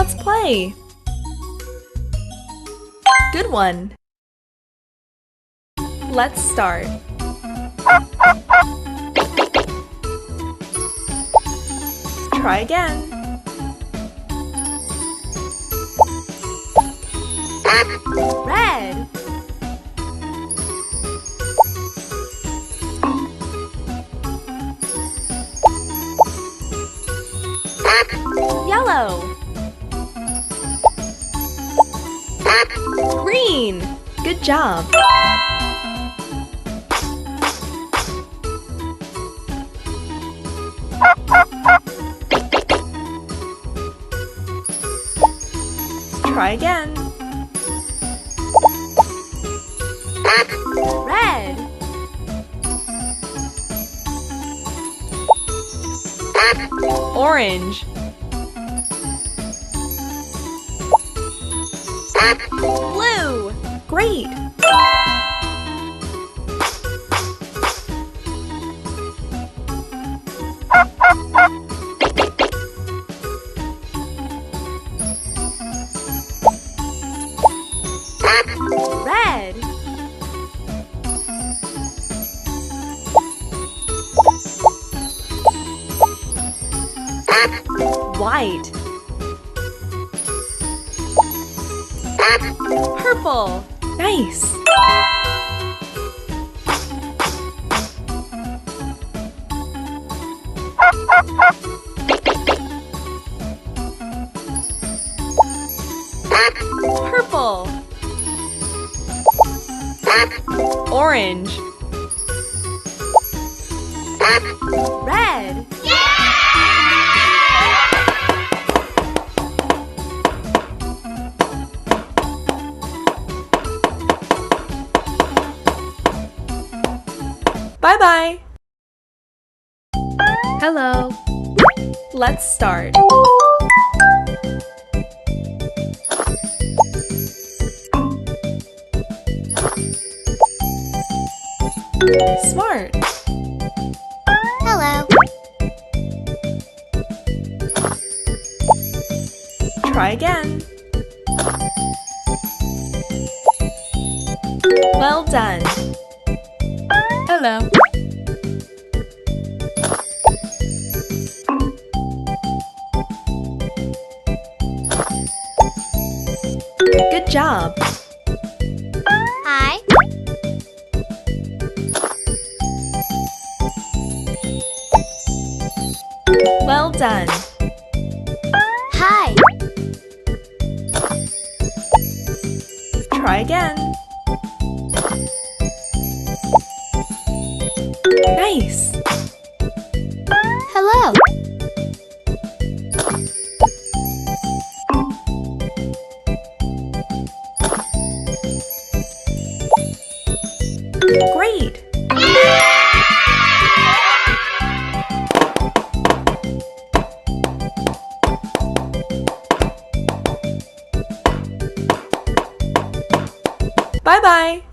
Let's play! Good one! Let's start. Try again. Red. Yellow. Green. Good job. Try again. Red. Orange. Blue. Great. Red. White. Purple. Nice. Purple. Orange. Red. Bye-bye. Hello. Let's start. Smart. Hello. Try again. Well done. Hello. Good job. Hi. Well done. Hi. Try again. Nice. Hello. Great. Bye-bye.